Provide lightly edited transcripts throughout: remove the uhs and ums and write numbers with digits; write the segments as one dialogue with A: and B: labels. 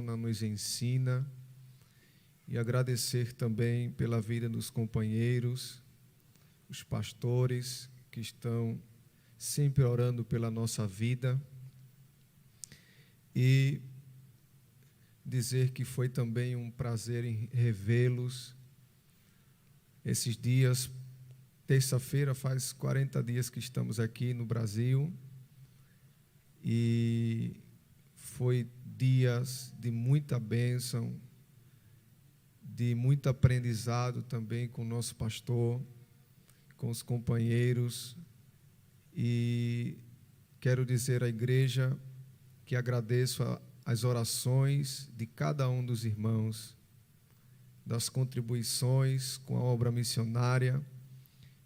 A: direciona, nos ensina, e agradecer também pela vida dos companheiros, os pastores que estão sempre orando pela nossa vida, e dizer que foi também um prazer em revê-los. Esses dias, terça-feira, faz 40 dias que estamos aqui no Brasil, e foi dias de muita bênção, de muito aprendizado também com o nosso pastor, com os companheiros, e quero dizer à igreja que agradeço as orações de cada um dos irmãos, das contribuições com a obra missionária,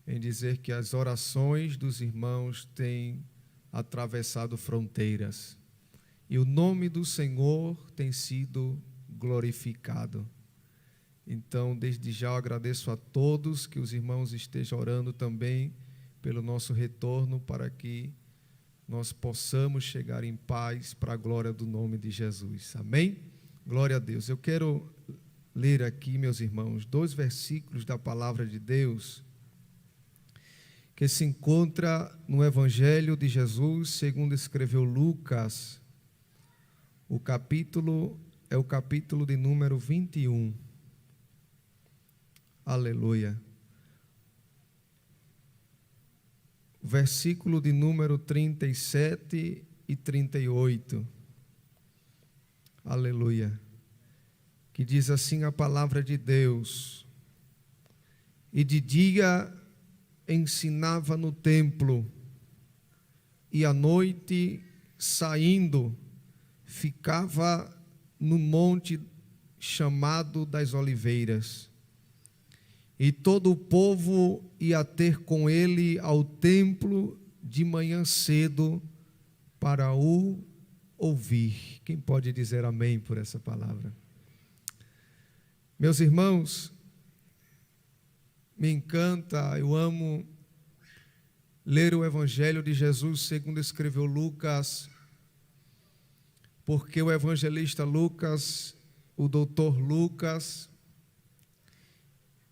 A: em dizer que as orações dos irmãos têm atravessado fronteiras, e o nome do Senhor tem sido glorificado. Então, desde já eu agradeço a todos, que os irmãos estejam orando também pelo nosso retorno, para que nós possamos chegar em paz para a glória do nome de Jesus. Amém? Glória a Deus. Eu quero ler aqui, meus irmãos, 2 versículos da palavra de Deus, que se encontra no Evangelho de Jesus, segundo escreveu Lucas. O capítulo é o capítulo de número 21. Aleluia. Versículo de número 37 e 38. Aleluia. Que diz assim a palavra de Deus: e de dia ensinava no templo, e à noite, saindo, ficava no monte chamado das Oliveiras. E todo o povo ia ter com ele ao templo de manhã cedo para o ouvir. Quem pode dizer amém por essa palavra? Meus irmãos, me encanta, eu amo ler o Evangelho de Jesus segundo escreveu Lucas, porque o evangelista Lucas, o doutor Lucas,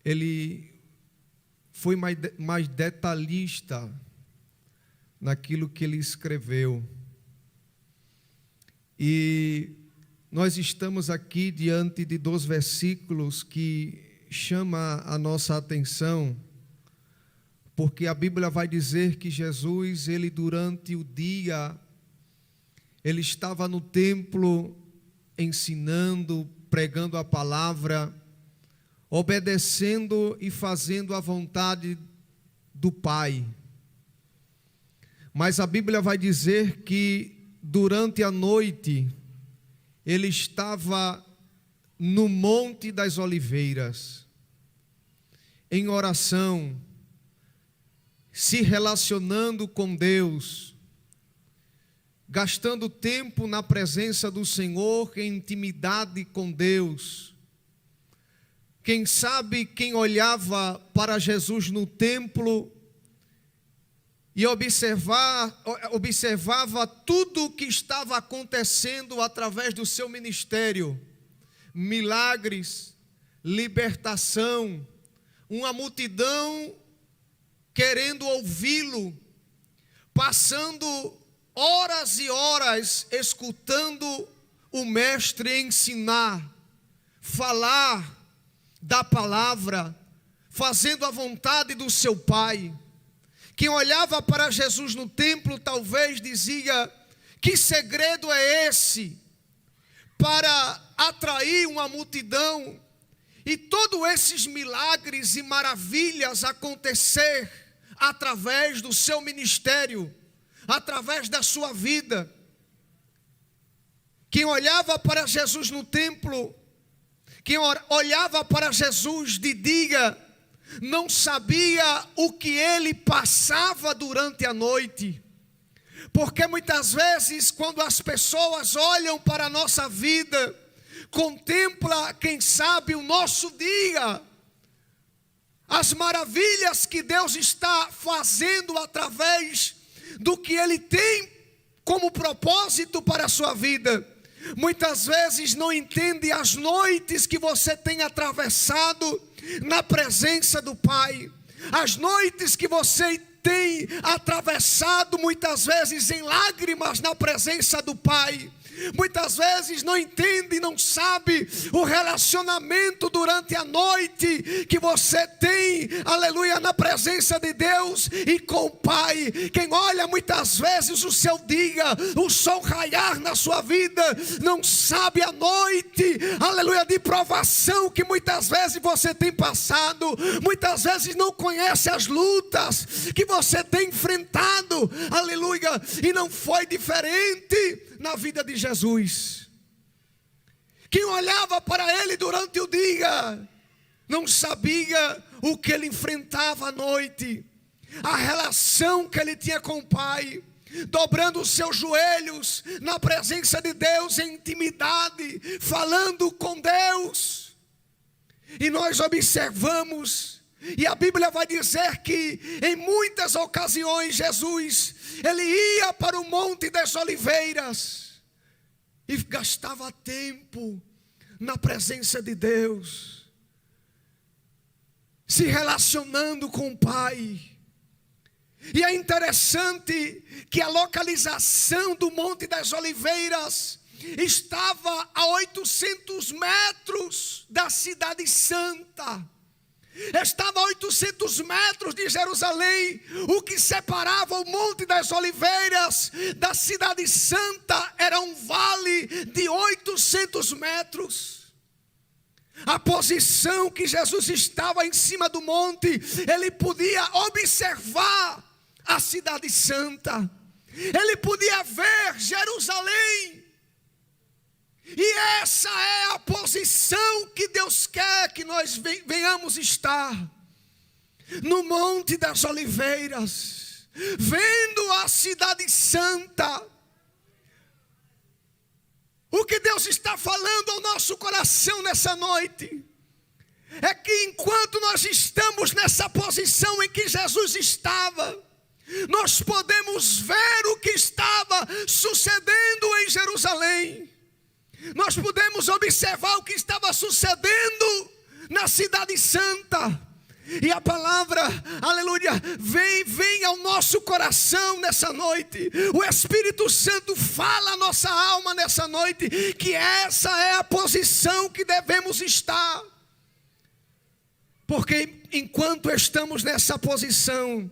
A: ele foi mais detalhista naquilo que ele escreveu. E nós estamos aqui diante de 2 versículos que chama a nossa atenção, porque a Bíblia vai dizer que Jesus, ele durante o dia, ele estava no templo ensinando, pregando a palavra, obedecendo e fazendo a vontade do Pai. Mas a Bíblia vai dizer que durante a noite ele estava no Monte das Oliveiras, em oração, se relacionando com Deus, gastando tempo na presença do Senhor, em intimidade com Deus. Quem sabe quem olhava para Jesus no templo e observava tudo o que estava acontecendo através do seu ministério, milagres, libertação, uma multidão querendo ouvi-lo, passando horas e horas escutando o mestre ensinar, falar da palavra, fazendo a vontade do seu Pai. Quem olhava para Jesus no templo talvez dizia: que segredo é esse para atrair uma multidão e todos esses milagres e maravilhas acontecer através do seu ministério, através da sua vida? Quem olhava para Jesus no templo, quem olhava para Jesus de dia, não sabia o que ele passava durante a noite. Porque muitas vezes, quando as pessoas olham para a nossa vida, contempla, quem sabe, o nosso dia, as maravilhas que Deus está fazendo através do que Ele tem como propósito para a sua vida. muitas vezes não entende as noites que você tem atravessado na presença do Pai, as noites que você tem atravessado muitas vezes em lágrimas na presença do Pai. Muitas vezes não entende, não sabe o relacionamento durante a noite que você tem, aleluia, na presença de Deus e com o Pai. Quem olha muitas vezes o seu dia, o sol raiar na sua vida, não sabe a noite, aleluia, de provação que muitas vezes você tem passado, muitas vezes não conhece as lutas que você tem enfrentado, aleluia, e não foi diferente na vida de Jesus. Quem olhava para ele durante o dia não sabia o que ele enfrentava à noite, a relação que ele tinha com o Pai, dobrando os seus joelhos na presença de Deus em intimidade, falando com Deus. E nós observamos, e a Bíblia vai dizer que em muitas ocasiões Jesus, ele ia para o Monte das Oliveiras e gastava tempo na presença de Deus, se relacionando com o Pai. E é interessante que a localização do Monte das Oliveiras estava a 800 metros da Cidade Santa. Estava a 800 metros de Jerusalém. O que separava o Monte das Oliveiras da Cidade Santa era um vale de 800 metros. A posição que Jesus estava em cima do monte, ele podia observar a Cidade Santa, ele podia ver Jerusalém. E essa é a posição que Deus quer que nós venhamos estar, no Monte das Oliveiras, vendo a Cidade Santa. O que Deus está falando ao nosso coração nessa noite é que enquanto nós estamos nessa posição em que Jesus estava, nós podemos ver o que estava sucedendo em Jerusalém. Nós podemos observar o que estava sucedendo na Cidade Santa. E a palavra, aleluia, vem ao nosso coração nessa noite. O Espírito Santo fala à nossa alma nessa noite que essa é a posição que devemos estar. Porque enquanto estamos nessa posição,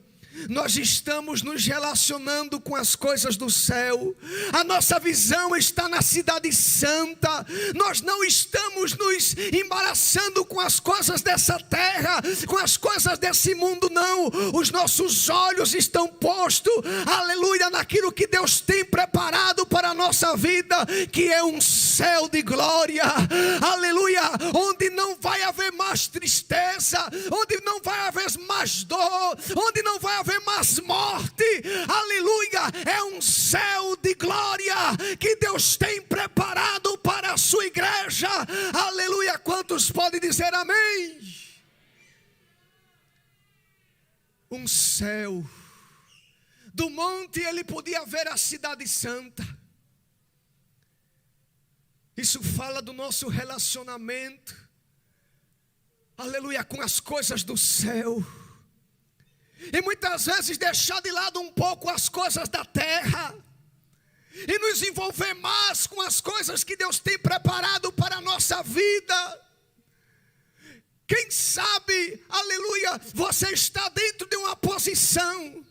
A: nós estamos nos relacionando com as coisas do céu. A nossa visão está na Cidade Santa. Nós não estamos nos embaraçando com as coisas dessa terra, com as coisas desse mundo, não. Os nossos olhos estão postos, aleluia, naquilo que Deus tem preparado para a nossa vida, que é um céu de glória, aleluia, onde não vai haver mais tristeza, onde não vai haver mais dor, onde não vai haver mais morte, aleluia. É um céu de glória que Deus tem preparado para a sua igreja, aleluia. Quantos podem dizer amém? Um céu. Do monte ele podia ver a Cidade Santa. Isso fala do nosso relacionamento, aleluia, com as coisas do céu. E muitas vezes deixar de lado um pouco as coisas da terra e nos envolver mais com as coisas que Deus tem preparado para a nossa vida. Quem sabe, aleluia, você está dentro de uma posição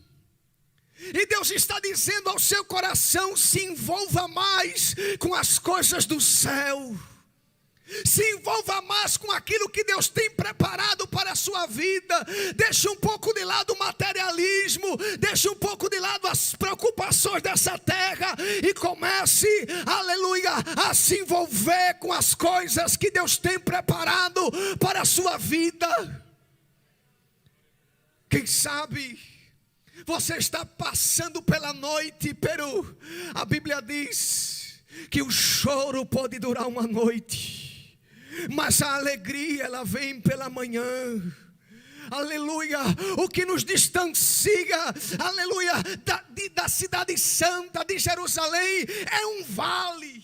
A: e Deus está dizendo ao seu coração: se envolva mais com as coisas do céu. Se envolva mais com aquilo que Deus tem preparado para a sua vida. Deixe um pouco de lado o materialismo, deixe um pouco de lado as preocupações dessa terra e comece, aleluia, a se envolver com as coisas que Deus tem preparado para a sua vida. Quem sabe você está passando pela noite, pero a Bíblia diz que o choro pode durar uma noite, mas a alegria ela vem pela manhã. Aleluia. O que nos distancia, aleluia, da Cidade Santa de Jerusalém é um vale.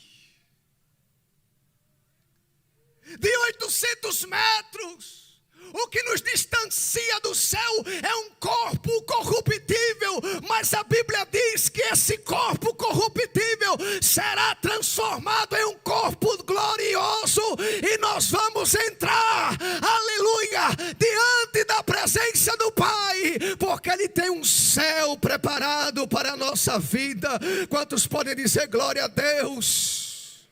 A: 1.800 metros. O que nos distancia do céu é um corpo corruptível, mas a Bíblia diz que esse corpo corruptível será transformado em um corpo glorioso, e nós vamos entrar, aleluia, diante da presença do Pai, porque Ele tem um céu preparado para a nossa vida. Quantos podem dizer glória a Deus?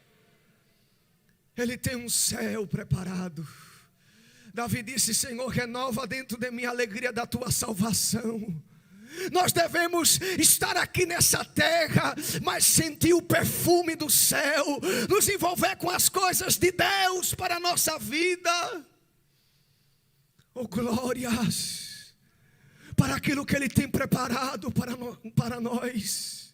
A: Ele tem um céu preparado. Davi disse: Senhor, renova dentro de mim a alegria da tua salvação. Nós devemos estar aqui nessa terra, mas sentir o perfume do céu, nos envolver com as coisas de Deus para a nossa vida. Oh, glórias para aquilo que Ele tem preparado para nós.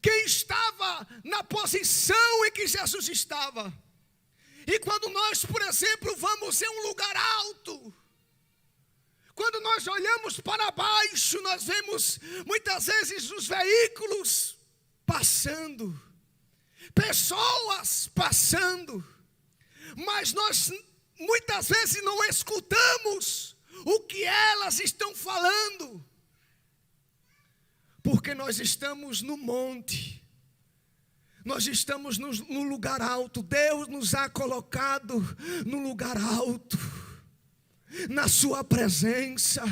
A: Quem estava na posição em que Jesus estava, e quando nós, por exemplo, vamos em um lugar alto, quando nós olhamos para baixo, nós vemos muitas vezes os veículos passando, pessoas passando, mas nós muitas vezes não escutamos o que elas estão falando, porque nós estamos no monte. Nós estamos no lugar alto. Deus nos ha colocado no lugar alto, na sua presença.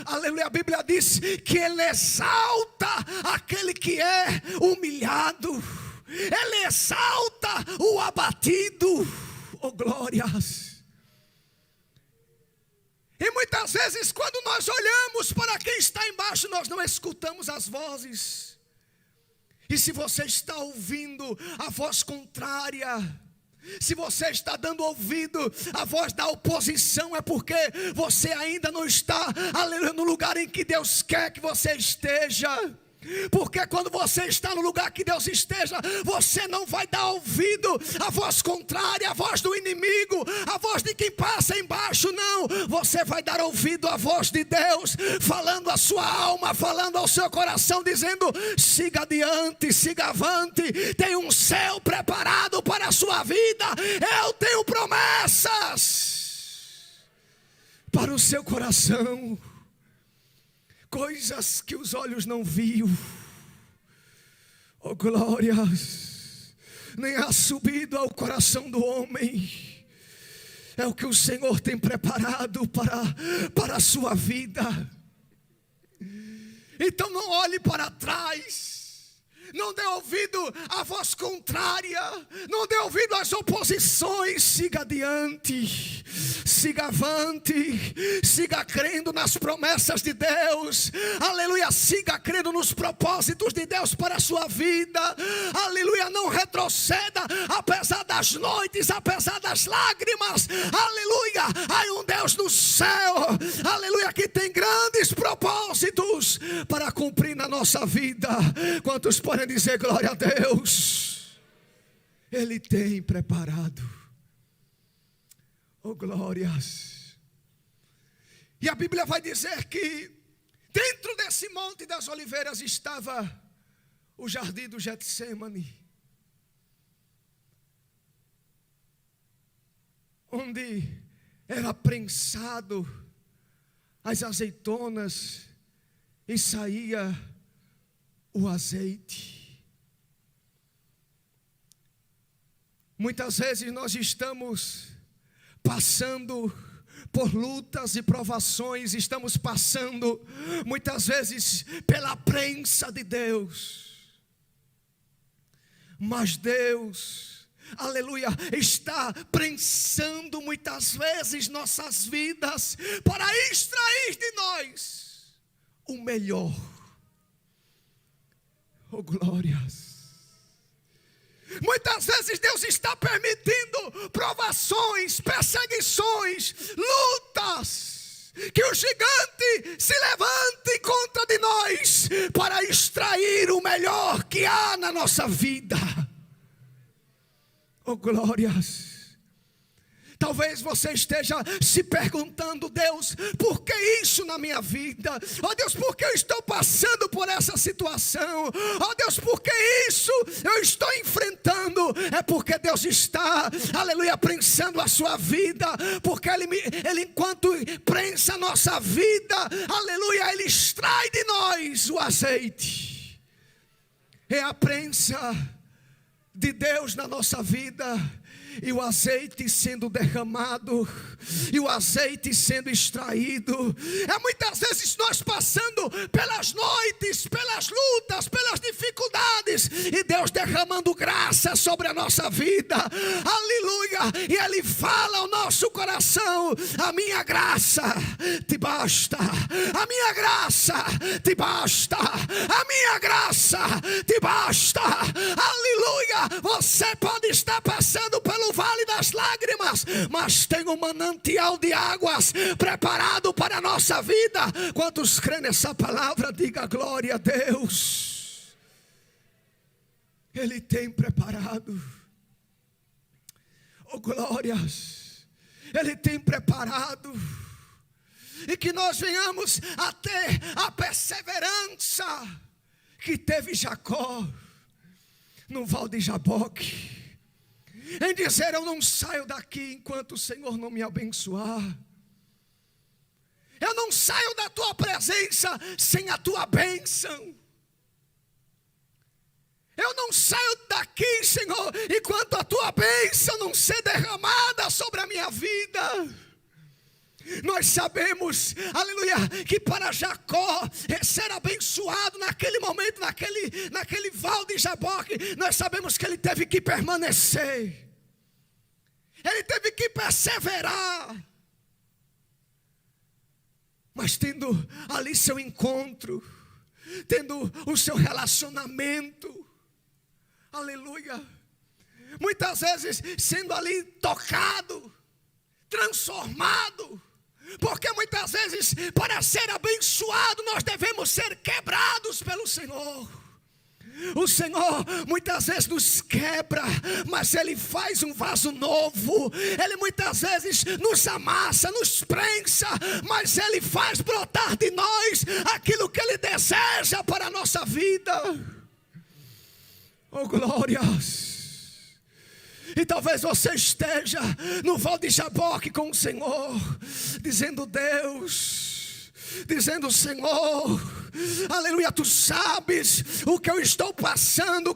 A: Aleluia. A Bíblia diz que Ele exalta aquele que é humilhado. Ele exalta o abatido. Oh, glórias. E muitas vezes quando nós olhamos para quem está embaixo, nós não escutamos as vozes. E se você está ouvindo a voz contrária, se você está dando ouvido à voz da oposição, é porque você ainda não está, aleluia, no lugar em que Deus quer que você esteja. Porque quando você está no lugar que Deus esteja, você não vai dar ouvido à voz contrária, à voz do inimigo, à voz de quem passa embaixo, não. Você vai dar ouvido à voz de Deus, falando à sua alma, falando ao seu coração, dizendo: siga adiante, siga avante, tem um céu preparado para a sua vida. Eu tenho promessas para o seu coração, coisas que os olhos não viu. Oh, glórias, nem há subido ao coração do homem. É o que o Senhor tem preparado para a sua vida. Então não olhe para trás. Não dê ouvido à voz contrária, não dê ouvido às oposições. Siga adiante, siga avante, siga crendo nas promessas de Deus, aleluia, siga crendo nos propósitos de Deus para a sua vida, aleluia, não retroceda, apesar das noites, apesar das lágrimas, aleluia, há um Deus no céu, aleluia, que tem grandes propósitos para cumprir na nossa vida. Quantos podem dizer glória a Deus? Ele tem preparado. Oh, glórias. E a Bíblia vai dizer que dentro desse monte das oliveiras estava o jardim do Getsêmani, onde era prensado as azeitonas e saía o azeite. Muitas vezes nós estamos passando por lutas e provações, estamos passando muitas vezes pela prensa de Deus, mas Deus, aleluia, está prensando muitas vezes nossas vidas para extrair de nós o melhor. Oh, glórias. Muitas vezes Deus está permitindo provações, perseguições, lutas, que o gigante se levante contra de nós para extrair o melhor que há na nossa vida. Oh, glórias. talvez você esteja se perguntando: Deus, por que isso na minha vida? Oh Deus, por que eu estou passando por essa situação? Oh Deus, por que isso eu estou enfrentando? É porque Deus está, aleluia, prensando a sua vida, porque Ele enquanto prensa a nossa vida, aleluia, Ele extrai de nós o azeite. É a prensa de Deus na nossa vida, e o azeite sendo derramado, e o azeite sendo extraído. É muitas vezes nós passando pelas noites, pelas lutas, pelas dificuldades, e Deus derramando graça sobre a nossa vida, aleluia, e Ele fala ao nosso coração: a minha graça te basta, a minha graça te basta, a minha graça te basta, aleluia. Você pode estar passando pelo vale das lágrimas, mas tem um manancial de águas preparado para a nossa vida. Quantos creem nessa palavra? Diga glória a Deus. Ele tem preparado, oh glórias, Ele tem preparado, e que nós venhamos a ter a perseverança que teve Jacó no Val de Jaboque, em dizer: eu não saio daqui enquanto o Senhor não me abençoar. Eu não saio da tua presença sem a tua bênção. Eu não saio daqui, Senhor, enquanto a tua bênção não ser derramada sobre a minha vida. Nós sabemos, aleluia, que para Jacó ser abençoado naquele momento, naquele val de Jaboque, nós sabemos que ele teve que permanecer, ele teve que perseverar. Mas tendo ali seu encontro, tendo o seu relacionamento, aleluia, muitas vezes sendo ali tocado, transformado, porque muitas vezes para ser abençoado nós devemos ser quebrados pelo Senhor. O Senhor muitas vezes nos quebra, mas Ele faz um vaso novo. Ele muitas vezes nos amassa, nos prensa, mas Ele faz brotar de nós aquilo que Ele deseja para a nossa vida. Oh glórias! E talvez você esteja no Val de Jaboque com o Senhor, dizendo: Deus, dizendo: Senhor, aleluia, tu sabes o que eu estou passando, o que